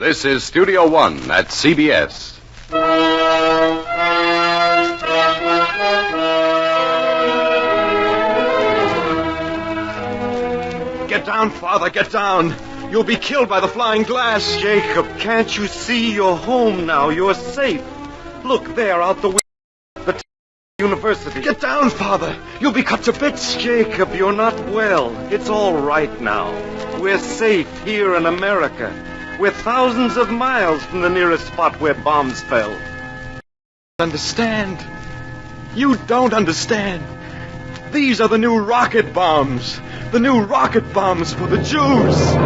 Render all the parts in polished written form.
This is Studio One at CBS. Get down, Father, get down. You'll be killed by the flying glass. Jacob, can't you see you're home now? You're safe. Look there, out the window. The university. Get down, Father. You'll be cut to bits. Jacob, you're not well. It's all right now. We're safe here in America. We're thousands of miles from the nearest spot where bombs fell. Understand? You don't understand. These are the new rocket bombs. The new rocket bombs for the Jews.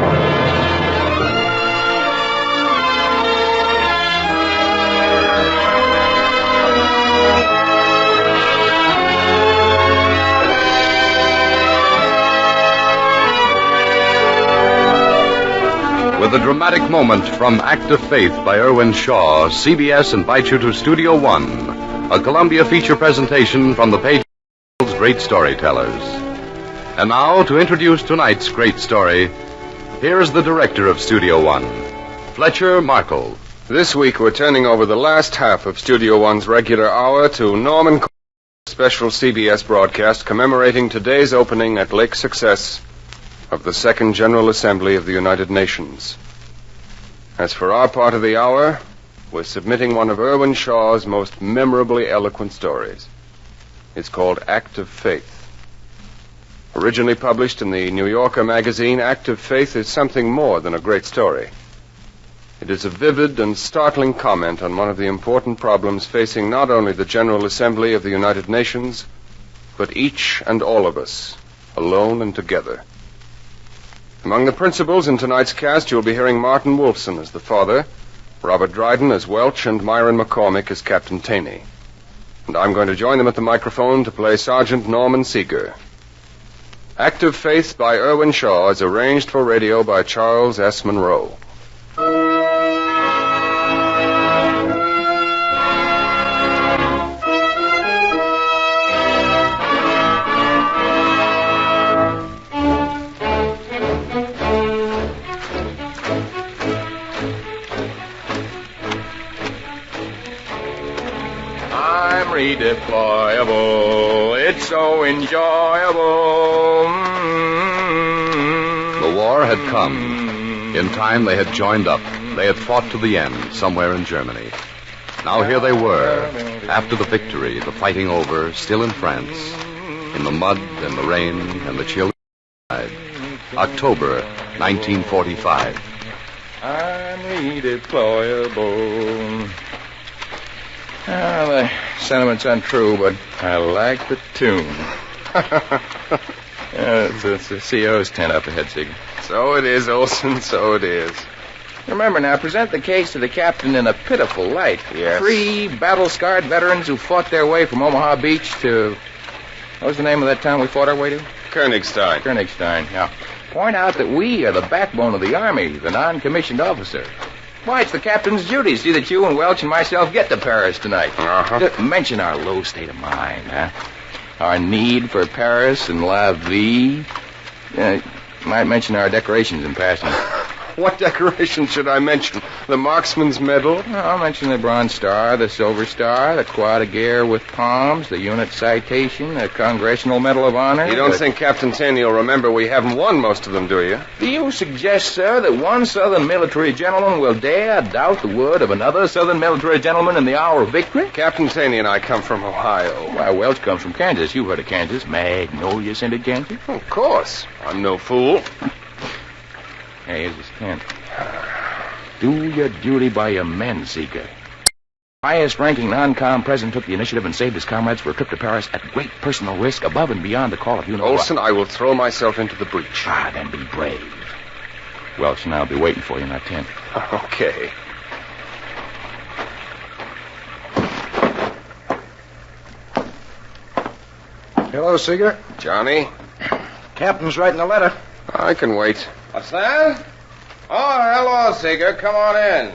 With a dramatic moment from Act of Faith by Irwin Shaw, CBS invites you to Studio One, a Columbia feature presentation from the pages of great storytellers. And now, to introduce tonight's great story, here's the director of Studio One, Fletcher Markle. This week we're turning over the last half of Studio One's regular hour to Norman Cole's special CBS broadcast commemorating today's opening at Lake Success of the Second General Assembly of the United Nations. As for our part of the hour, we're submitting one of Irwin Shaw's most memorably eloquent stories. It's called Act of Faith. Originally published in the New Yorker magazine, Act of Faith is something more than a great story. It is a vivid and startling comment on one of the important problems facing not only the General Assembly of the United Nations, but each and all of us, alone and together. Among the principals in tonight's cast, you'll be hearing Martin Wolfson as the father, Robert Dryden as Welch, and Myron McCormick as Captain Taney. And I'm going to join them at the microphone to play Sergeant Norman Seeger. Act of Faith by Irwin Shaw is arranged for radio by Charles S. Monroe. Redeployable, it's so enjoyable. The war had come. In time, they had joined up. They had fought to the end, somewhere in Germany. Now here they were, after the victory, the fighting over, still in France, in the mud and the rain and the chill. October 1945. I'm redeployable. The sentiment's untrue, but I like the tune. It's the CO's tent up ahead, Seeger. So it is, Olson, so it is. Remember now, present the case to the captain in a pitiful light. Yes. 3 battle-scarred veterans who fought their way from Omaha Beach to... What was the name of that town we fought our way to? Königstein. Königstein, yeah. Point out that we are the backbone of the Army, the non-commissioned officer. Why, it's the captain's duty to see that you and Welch and myself get to Paris tonight. Uh-huh. Mention our low state of mind, huh? Our need for Paris and la vie. Might mention our decorations in passing. What decorations should I mention? The Marksman's Medal? I'll mention the Bronze Star, the Silver Star, the Croix de Guerre with palms, the Unit Citation, the Congressional Medal of Honor. You don't think Captain Taney will remember we haven't won most of them, do you? Do you suggest, sir, that one Southern military gentleman will dare doubt the word of another Southern military gentleman in the hour of victory? Captain Taney and I come from Ohio. Why, Welch comes from Kansas. You've heard of Kansas. Magnolia scented Kansas. Of course. I'm no fool. Hey, here's his tent. Do your duty by your men, Seeger. Highest-ranking non-com president took the initiative and saved his comrades for a trip to Paris at great personal risk, above and beyond the call of you-know-what. Olson, I will throw myself into the breach. Then be brave. Welch and I'll be waiting for you in our tent. Okay. Hello, Seeger. Johnny? Captain's writing a letter. I can wait. What's that? Oh, hello, Seeger. Come on in.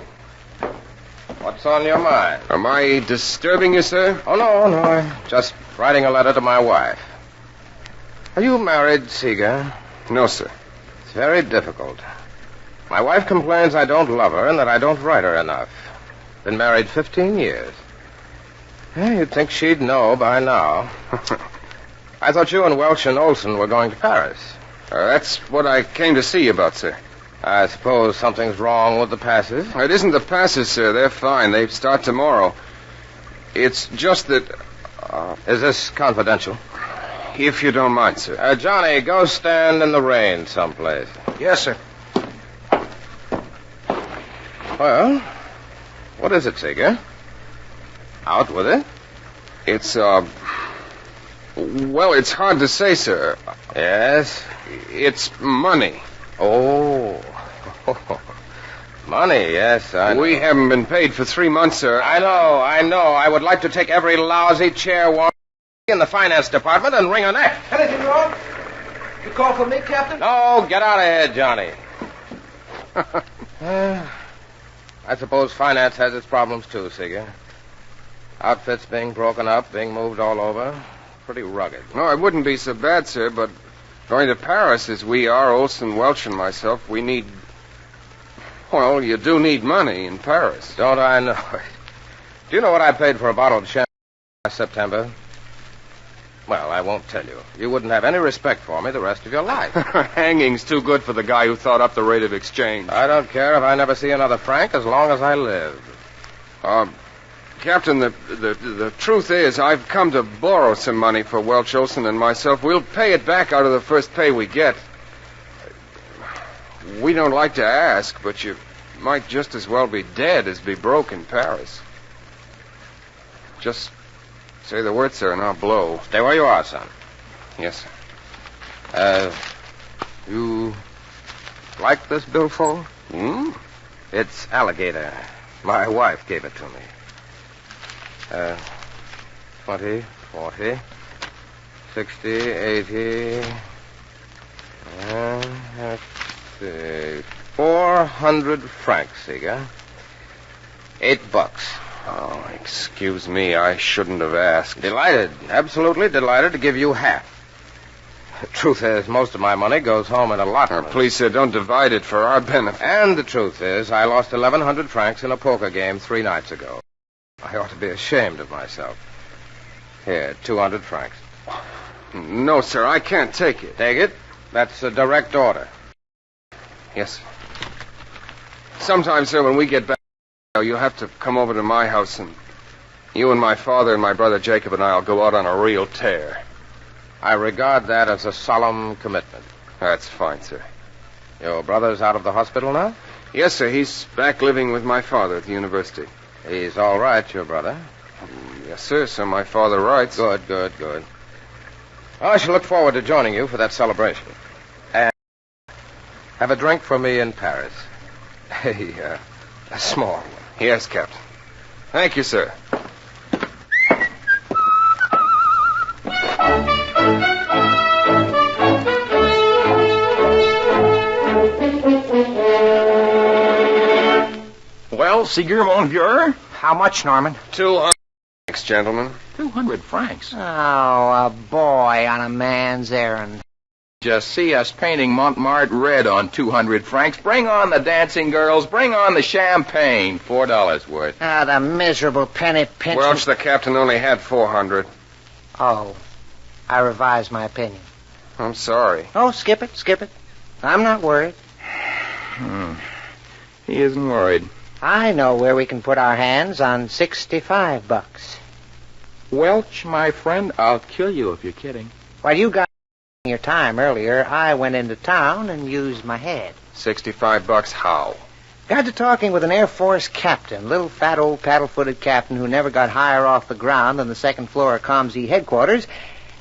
What's on your mind? Am I disturbing you, sir? Oh, no. I'm just writing a letter to my wife. Are you married, Seeger? No, sir. It's very difficult. My wife complains I don't love her and that I don't write her enough. Been married 15 years. You'd think she'd know by now. I thought you and Welch and Olson were going to Paris. That's what I came to see you about, sir. I suppose something's wrong with the passes. It isn't the passes, sir. They're fine. They start tomorrow. It's just that... Is this confidential? If you don't mind, sir. Johnny, go stand in the rain someplace. Yes, sir. Well, what is it, Seeger? Out with it? It's, well, it's hard to say, sir. Yes? It's money. Oh. Money, yes, I know. We haven't been paid for 3 months, sir. I know. I would like to take every lousy chair in the finance department and wring a neck. Anything wrong? You call for me, Captain? No, get out of here, Johnny. I suppose finance has its problems, too, Seeger. Outfits being broken up, being moved all over. Pretty rugged. No, it wouldn't be so bad, sir, but going to Paris as we are, Olson, Welch, and myself, we need... Well, you do need money in Paris. Don't I know it? Do you know what I paid for a bottle of champagne last September? Well, I won't tell you. You wouldn't have any respect for me the rest of your life. Hanging's too good for the guy who thought up the rate of exchange. I don't care if I never see another franc as long as I live. Captain, the truth is I've come to borrow some money for Welch, Olson, and myself. We'll pay it back out of the first pay we get. We don't like to ask, but you might just as well be dead as be broke in Paris. Just say the word, sir, and I'll blow. Stay where you are, son. Yes, sir. You like this billfold? It's alligator. My wife gave it to me. 20, 40, 60, 80... let's see... 400 francs, Seeger. $8. Oh, excuse me. I shouldn't have asked. Delighted. Absolutely delighted to give you half. The truth is, most of my money goes home in allotments. Please, sir, don't divide it for our benefit. And the truth is, I lost 1,100 francs in a poker game 3 nights ago. I ought to be ashamed of myself. Here, 200 francs. No, sir, I can't take it. Take it? That's a direct order. Yes, sir. Sometime, sir, when we get back, you'll have to come over to my house, and you and my father and my brother Jacob and I will go out on a real tear. I regard that as a solemn commitment. That's fine, sir. Your brother's out of the hospital now? Yes, sir. He's back living with my father at the university. He's all right, your brother? Yes, sir. So my father writes. Good. Well, I shall look forward to joining you for that celebration. And have a drink for me in Paris. A small one. Yes, Captain. Thank you, sir. Well, Seeger, mon vieux? How much, Norman? 200 francs, gentlemen. 200 francs. Oh, a boy on a man's errand. Just see us painting Montmartre red on 200 francs. Bring on the dancing girls. Bring on the champagne. $4 worth. Ah, the miserable penny pincher. Welch, the captain only had 400. Oh, I revised my opinion. I'm sorry. Oh, skip it. I'm not worried. He isn't worried. I know where we can put our hands on $65. Welch, my friend, I'll kill you if you're kidding. While you got your time earlier, I went into town and used my head. $65 how? Got to talking with an Air Force captain, little fat old paddle-footed captain who never got higher off the ground than the second floor of COMZ headquarters,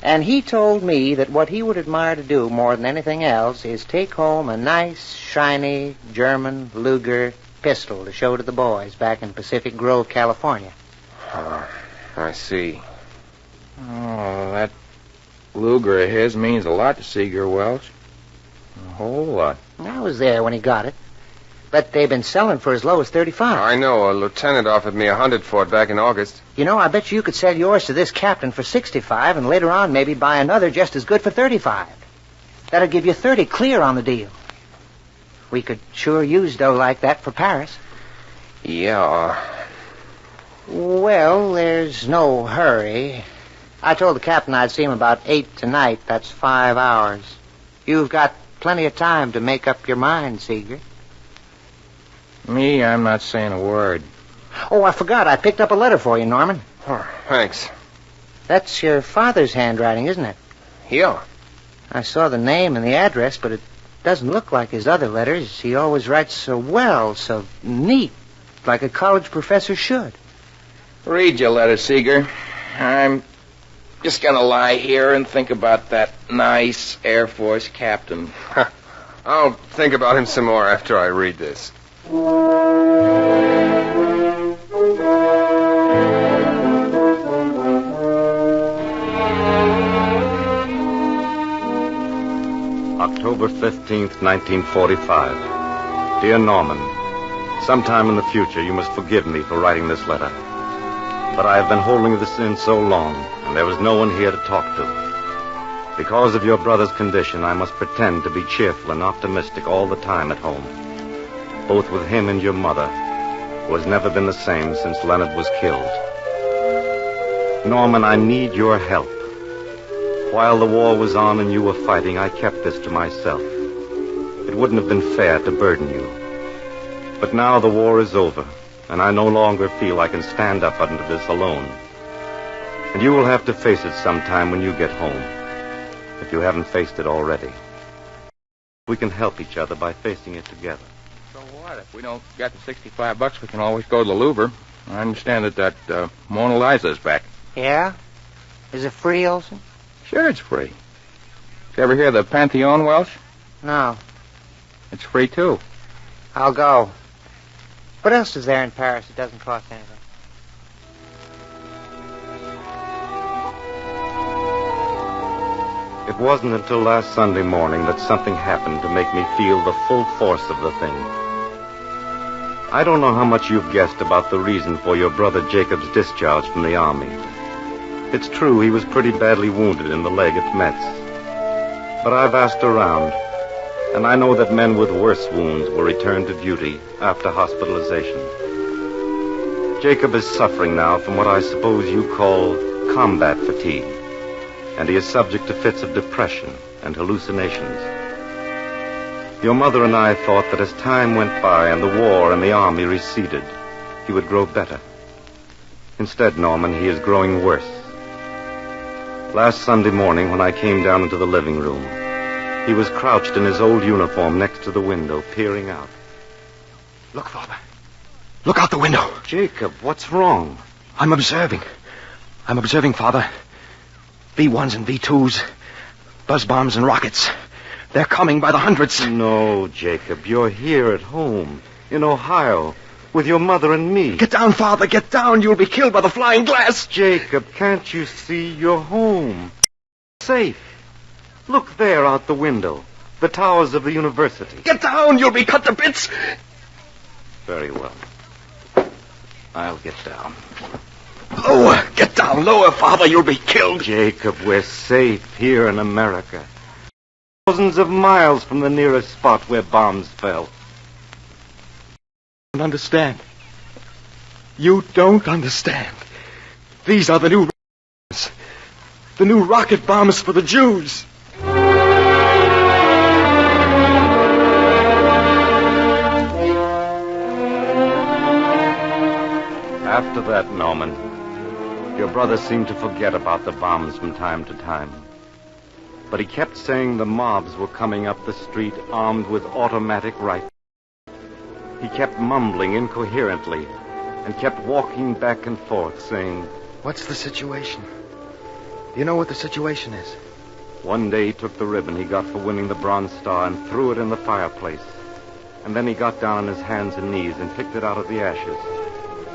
and he told me that what he would admire to do more than anything else is take home a nice, shiny German Luger pistol to show to the boys back in Pacific Grove, California. I see. Oh, that Luger of his means a lot to Seeger, Welch. A whole lot. I was there when he got it. But they've been selling for as low as $35. I know. A lieutenant offered me $100 for it back in August. You know, I bet you could sell yours to this captain for $65 and later on maybe buy another just as good for $35. That'll give you $30 clear on the deal. We could sure use dough like that for Paris. Yeah. Well, there's no hurry. I told the captain I'd see him about 8 tonight. That's 5 hours. You've got plenty of time to make up your mind, Seeger. Me, I'm not saying a word. Oh, I forgot. I picked up a letter for you, Norman. Oh, thanks. That's your father's handwriting, isn't it? Yeah. I saw the name and the address, but it doesn't look like his other letters. He always writes so well, so neat, like a college professor should. Read your letter, Seeger. I'm just gonna lie here and think about that nice Air Force captain. I'll think about him some more after I read this. October 15th, 1945. Dear Norman, sometime in the future you must forgive me for writing this letter. But I have been holding this in so long, and there was no one here to talk to. Because of your brother's condition, I must pretend to be cheerful and optimistic all the time at home, both with him and your mother, who has never been the same since Leonard was killed. Norman, I need your help. While the war was on and you were fighting, I kept this to myself. It wouldn't have been fair to burden you. But now the war is over, and I no longer feel I can stand up under this alone. And you will have to face it sometime when you get home, if you haven't faced it already. We can help each other by facing it together. So what? If we don't get the $65, we can always go to the Louvre. I understand that Mona Lisa's back. Yeah? Is it free, Olson? Sure, it's free. Did you ever hear of the Pantheon, Welsh? No. It's free, too. I'll go. What else is there in Paris that doesn't cost anything? It wasn't until last Sunday morning that something happened to make me feel the full force of the thing. I don't know how much you've guessed about the reason for your brother Jacob's discharge from the army. It's true he was pretty badly wounded in the leg at Metz. But I've asked around, and I know that men with worse wounds will return to duty after hospitalization. Jacob is suffering now from what I suppose you call combat fatigue, and he is subject to fits of depression and hallucinations. Your mother and I thought that as time went by and the war and the army receded, he would grow better. Instead, Norman, he is growing worse. Last Sunday morning, when I came down into the living room, he was crouched in his old uniform next to the window, peering out. Look, Father. Look out the window. Jacob, what's wrong? I'm observing, Father. V-1s and V-2s, buzz bombs and rockets. They're coming by the hundreds. No, Jacob, you're here at home, in Ohio, with your mother and me. Get down, Father, get down. You'll be killed by the flying glass. Jacob, can't you see you're home? Safe. Look there out the window. The towers of the university. Get down. You'll be cut to bits. Very well. I'll get down. Lower. Get down. Lower, Father. You'll be killed. Jacob, we're safe here in America. Thousands of miles from the nearest spot where bombs fell. You don't understand. You don't understand. These are the new bombs. The new rocket bombs for the Jews. After that, Norman, your brother seemed to forget about the bombs from time to time. But he kept saying the mobs were coming up the street armed with automatic rifles. He kept mumbling incoherently and kept walking back and forth, saying, What's the situation? Do you know what the situation is? One day he took the ribbon he got for winning the Bronze Star and threw it in the fireplace. And then he got down on his hands and knees and picked it out of the ashes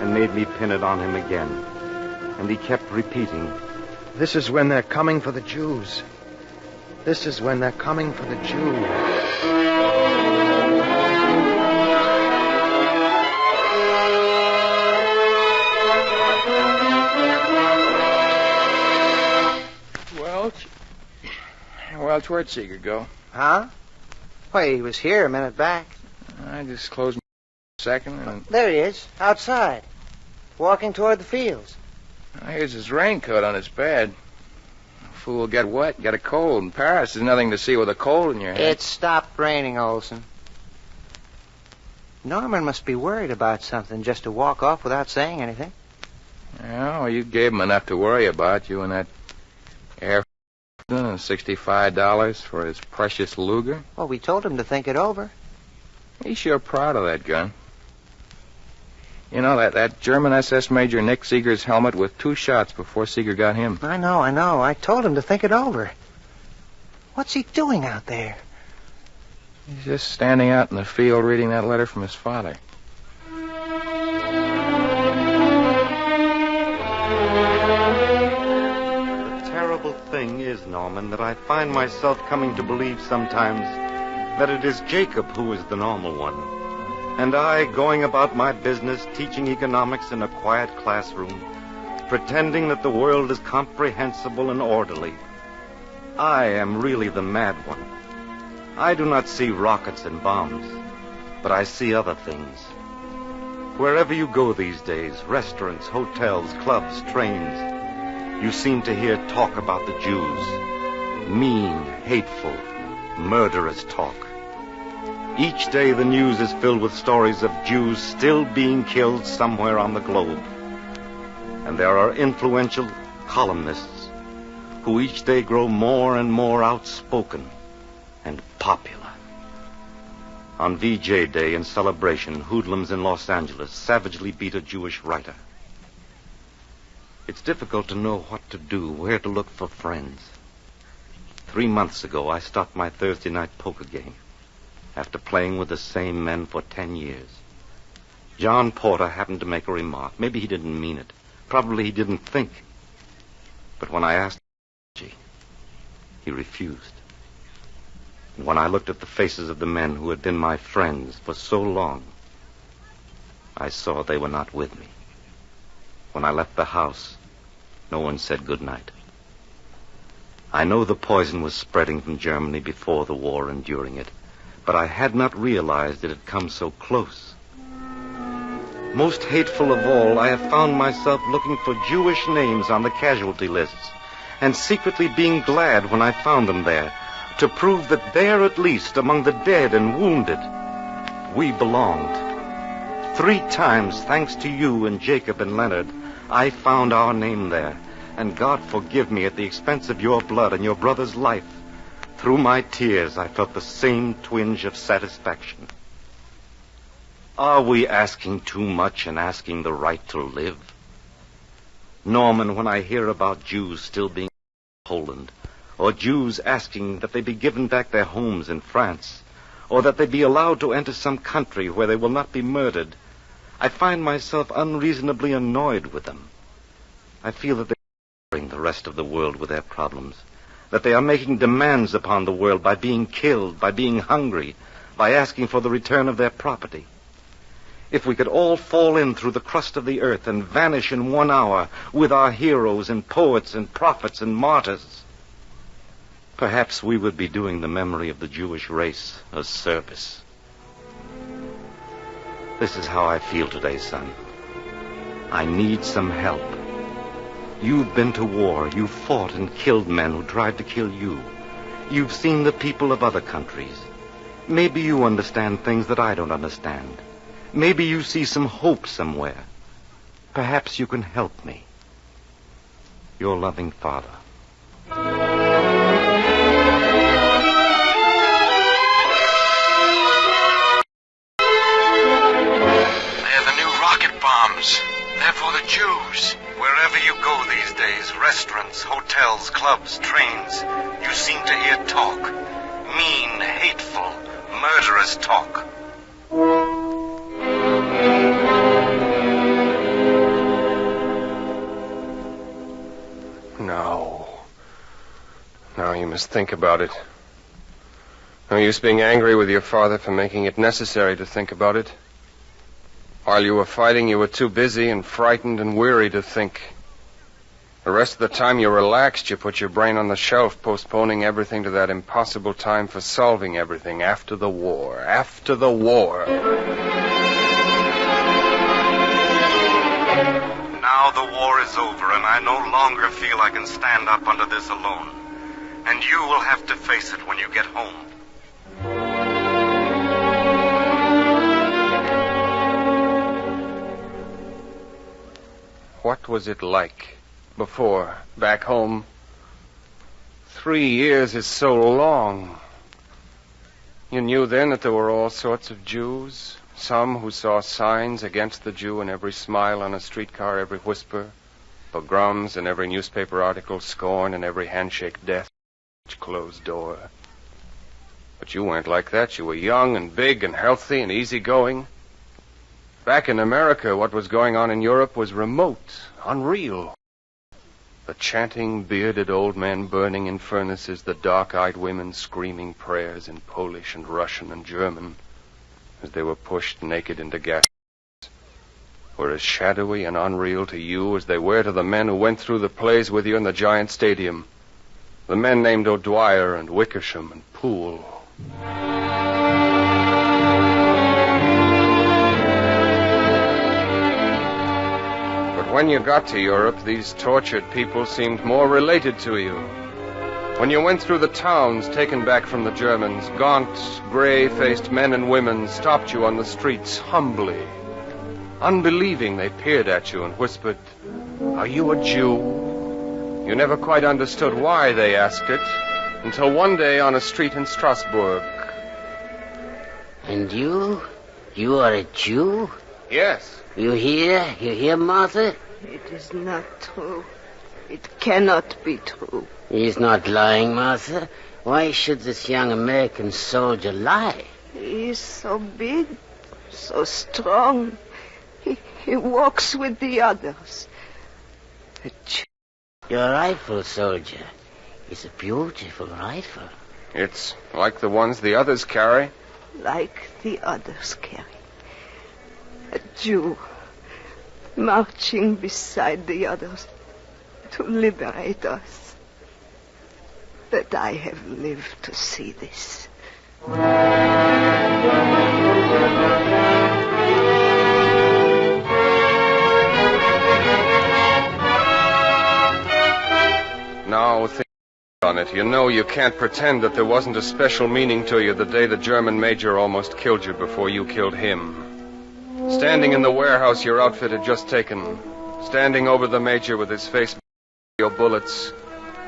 and made me pin it on him again. And he kept repeating, This is when they're coming for the Jews. This is when they're coming for the Jews. Welch, where'd Seeger go? Huh? Why, he was here a minute back. I just closed my second and... There he is, outside, walking toward the fields. Here's his raincoat on his bed. Fool will get wet, get a cold. In Paris, there's nothing to see with a cold in your head. It stopped raining, Olson. Norman must be worried about something just to walk off without saying anything. Yeah, well, you gave him enough to worry about, you and that air and $65 for his precious Luger. Well, we told him to think it over. He's sure proud of that gun. You know, that German SS Major Nick Seeger's helmet with 2 shots before Seeger got him. I know. I told him to think it over. What's he doing out there? He's just standing out in the field reading that letter from his father. The terrible thing is, Norman, that I find myself coming to believe sometimes that it is Jacob who is the normal one, and I going about my business teaching economics in a quiet classroom, pretending that the world is comprehensible and orderly. I am really the mad one. I do not see rockets and bombs, but I see other things. Wherever you go these days, restaurants, hotels, clubs, trains, you seem to hear talk about the Jews. Mean, hateful, murderous talk. Each day the news is filled with stories of Jews still being killed somewhere on the globe. And there are influential columnists who each day grow more and more outspoken and popular. On VJ Day in celebration, hoodlums in Los Angeles savagely beat a Jewish writer. It's difficult to know what to do, where to look for friends. 3 months ago, I stopped my Thursday night poker game after playing with the same men for 10 years. John Porter happened to make a remark. Maybe he didn't mean it. Probably he didn't think. But when I asked him, he refused. And when I looked at the faces of the men who had been my friends for so long, I saw they were not with me. When I left the house, no one said good night. I know the poison was spreading from Germany before the war and during it, but I had not realized it had come so close. Most hateful of all, I have found myself looking for Jewish names on the casualty lists, and secretly being glad when I found them there, to prove that there, at least, among the dead and wounded, we belonged. 3 times, thanks to you and Jacob and Leonard, I found our name there, and God forgive me at the expense of your blood and your brother's life. Through my tears, I felt the same twinge of satisfaction. Are we asking too much and asking the right to live? Norman, when I hear about Jews still being in Poland, or Jews asking that they be given back their homes in France, or that they be allowed to enter some country where they will not be murdered, I find myself unreasonably annoyed with them. I feel that they are hurting the rest of the world with their problems, that they are making demands upon the world by being killed, by being hungry, by asking for the return of their property. If we could all fall in through the crust of the earth and vanish in 1 hour with our heroes and poets and prophets and martyrs, perhaps we would be doing the memory of the Jewish race a service. This is how I feel today, son. I need some help. You've been to war. You've fought and killed men who tried to kill you. You've seen the people of other countries. Maybe you understand things that I don't understand. Maybe you see some hope somewhere. Perhaps you can help me. Your loving father. They're for the Jews. Wherever you go these days, restaurants, hotels, clubs, trains, you seem to hear talk. Mean, hateful, murderous talk. Now you must think about it. No use being angry with your father for making it necessary to think about it. While you were fighting, you were too busy and frightened and weary to think. The rest of the time you relaxed, you put your brain on the shelf, postponing everything to that impossible time for solving everything after the war. After the war. Now the war is over, and I no longer feel I can stand up under this alone. And you will have to face it when you get home. What was it like before, back home? 3 years is so long. You knew then that there were all sorts of Jews. Some who saw signs against the Jew in every smile on a streetcar, every whisper, pogroms in every newspaper article, scorn in every handshake, death in each closed door. But you weren't like that. You were young and big and healthy and easygoing. Back in America, what was going on in Europe was remote, unreal. The chanting, bearded old men burning in furnaces, the dark-eyed women screaming prayers in Polish and Russian and German as they were pushed naked into gas were as shadowy and unreal to you as they were to the men who went through the plays with you in the giant stadium. The men named O'Dwyer and Wickersham and Poole. But when you got to Europe, these tortured people seemed more related to you. When you went through the towns taken back from the Germans, gaunt, gray-faced men and women stopped you on the streets humbly. Unbelieving, they peered at you and whispered, "Are you a Jew?" You never quite understood why they asked it, until one day on a street in Strasbourg. And you? You are a Jew? Yes. You hear? You hear, Martha? It is not true. It cannot be true. He's not lying, Martha. Why should this young American soldier lie? He is so big, so strong. He walks with the others. A Jew. Your rifle, soldier, is a beautiful rifle. It's like the ones the others carry. Like the others carry. A Jew marching beside the others to liberate us. But I have lived to see this. Now, think on it. You know you can't pretend that there wasn't a special meaning to you the day the German major almost killed you before you killed him. Standing in the warehouse your outfit had just taken, standing over the major with his face your bullets,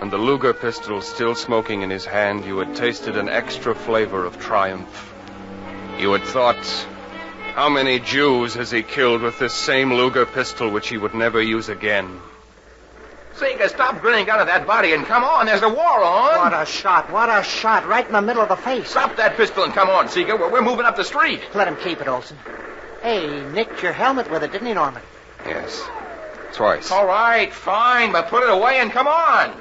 and the Luger pistol still smoking in his hand, you had tasted an extra flavor of triumph. You had thought, how many Jews has he killed with this same Luger pistol which he would never use again? Seeger, stop grinning out of that body and come on. There's a war on. What a shot. What a shot. Right in the middle of the face. Stop that pistol and come on, Seeger. We're moving up the street. Let him keep it, Olson. Hey, he nicked your helmet with it, didn't he, Norman? Yes. Twice. All right, fine, but put it away and come on.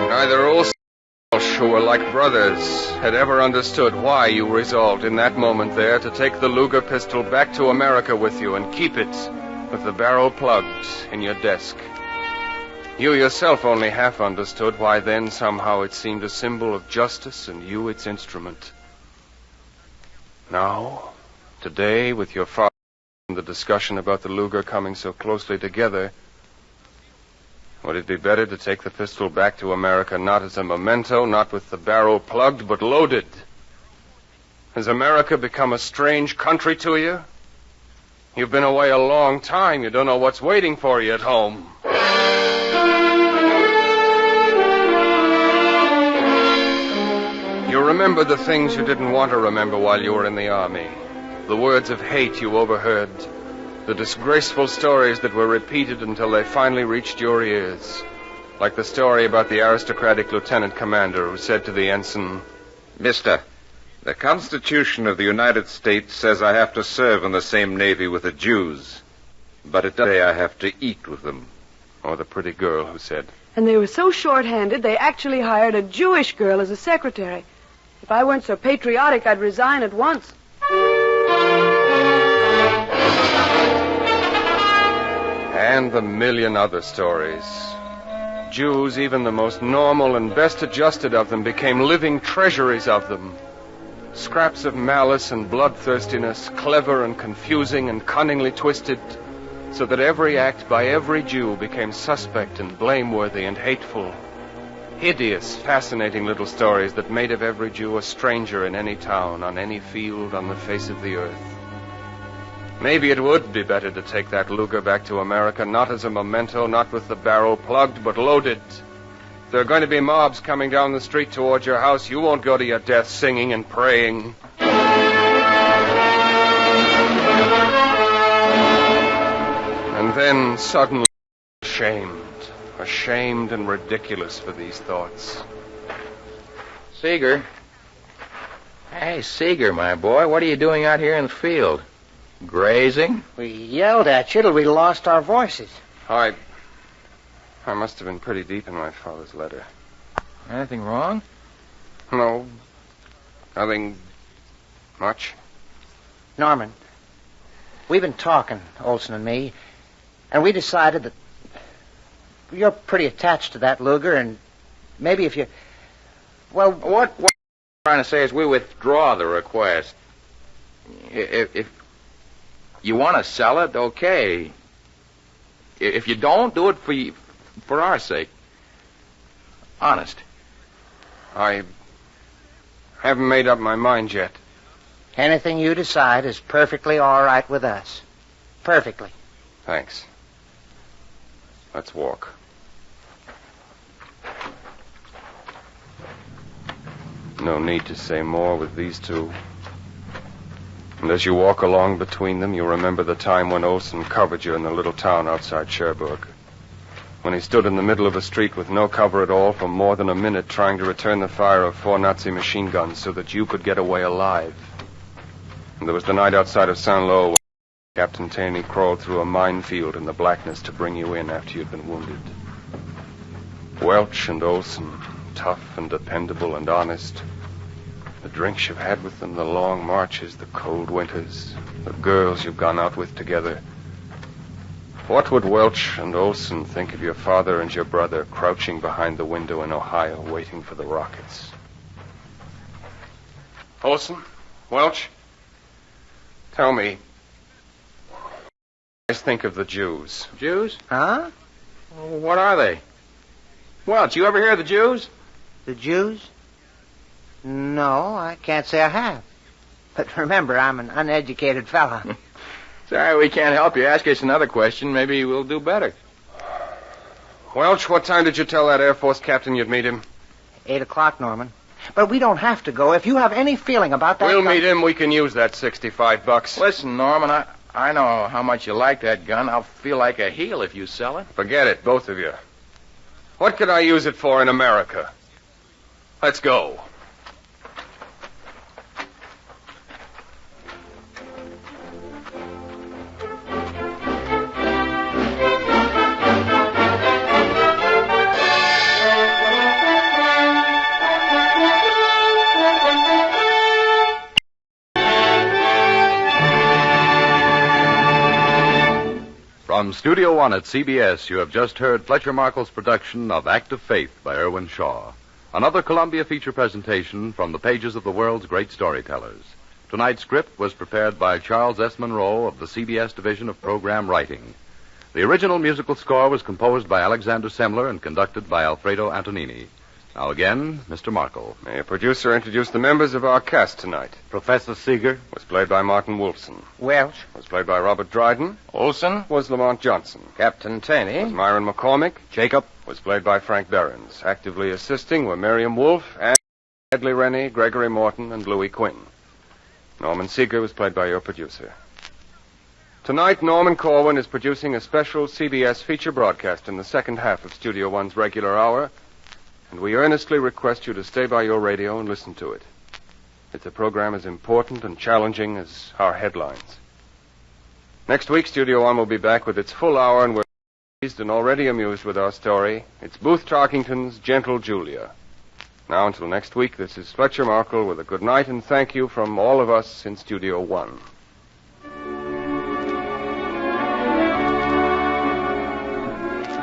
Neither Olson or Walsh, who were like brothers, had ever understood why you resolved in that moment there to take the Luger pistol back to America with you and keep it with the barrel plugged in your desk. You yourself only half understood why then somehow it seemed a symbol of justice and you its instrument. Now, today, with your father and the discussion about the Luger coming so closely together, would it be better to take the pistol back to America not as a memento, not with the barrel plugged, but loaded? Has America become a strange country to you? You've been away a long time. You don't know what's waiting for you at home. You remember the things you didn't want to remember while you were in the army. The words of hate you overheard. The disgraceful stories that were repeated until they finally reached your ears. Like the story about the aristocratic lieutenant commander who said to the ensign, "Mister, the Constitution of the United States says I have to serve in the same Navy with the Jews, but it doesn't say I have to eat with them." Or the pretty girl who said, "And they were so short-handed, they actually hired a Jewish girl as a secretary. If I weren't so patriotic, I'd resign at once." And the million other stories. Jews, even the most normal and best adjusted of them, became living treasuries of them. Scraps of malice and bloodthirstiness, clever and confusing and cunningly twisted, so that every act by every Jew became suspect and blameworthy and hateful. Hideous, fascinating little stories that made of every Jew a stranger in any town, on any field, on the face of the earth. Maybe it would be better to take that Luger back to America, not as a memento, not with the barrel plugged, but loaded. If there are going to be mobs coming down the street towards your house, you won't go to your death singing and praying. And then, suddenly, ashamed and ridiculous for these thoughts. Seeger. Hey, Seeger, my boy, what are you doing out here in the field? Grazing? We yelled at you till we lost our voices. I must have been pretty deep in my father's letter. Anything wrong? No. Nothing much. Norman, we've been talking, Olson and me, and we decided that you're pretty attached to that Luger, and maybe if you... Well... What I'm trying to say is we withdraw the request. If you want to sell it, okay. If you don't, do it for our sake. Honest. I haven't made up my mind yet. Anything you decide is perfectly all right with us. Perfectly. Thanks. Let's walk. No need to say more with these two. And as you walk along between them, you remember the time when Olson covered you in the little town outside Cherbourg. When he stood in the middle of a street with no cover at all for more than a minute trying to return the fire of 4 Nazi machine guns so that you could get away alive. And there was the night outside of Saint-Lô when Captain Taney crawled through a minefield in the blackness to bring you in after you'd been wounded. Welch and Olson, tough and dependable and honest. The drinks you've had with them, the long marches, the cold winters, the girls you've gone out with together. What would Welch and Olson think of your father and your brother crouching behind the window in Ohio waiting for the rockets? Olson? Welch? Tell me, what do you guys think of the Jews? Jews? Huh? What are they? Welch, you ever hear of the Jews? The Jews? No, I can't say I have. But remember, I'm an uneducated fella. Sorry, we can't help you. Ask us another question. Maybe we'll do better. Welch, what time did you tell that Air Force captain you'd meet him? 8 o'clock, Norman. But we don't have to go. If you have any feeling about that... We'll meet him. We can use that $65. Listen, Norman, I know how much you like that gun. I'll feel like a heel if you sell it. Forget it, both of you. What could I use it for in America? Let's go. From Studio One at CBS, you have just heard Fletcher Markle's production of Act of Faith by Irwin Shaw. Another Columbia feature presentation from the pages of the world's great storytellers. Tonight's script was prepared by Charles S. Monroe of the CBS Division of Program Writing. The original musical score was composed by Alexander Semler and conducted by Alfredo Antonini. Now again, Mr. Markle. May a producer introduce the members of our cast tonight? Professor Seeger was played by Martin Wolfson. Welch was played by Robert Dryden. Olson was Lamont Johnson. Captain Taney was Myron McCormick. Jacob was played by Frank Behrens. Actively assisting were Miriam Wolfe, and Hedley Rennie, Gregory Morton, and Louis Quinn. Norman Seeger was played by your producer. Tonight, Norman Corwin is producing a special CBS feature broadcast in the second half of Studio One's regular hour, and we earnestly request you to stay by your radio and listen to it. It's a program as important and challenging as our headlines. Next week, Studio One will be back with its full hour, and we're pleased and already amused with our story. It's Booth Tarkington's Gentle Julia. Now, until next week, this is Fletcher Markle with a good night and thank you from all of us in Studio One.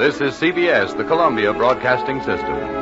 This is CBS, the Columbia Broadcasting System.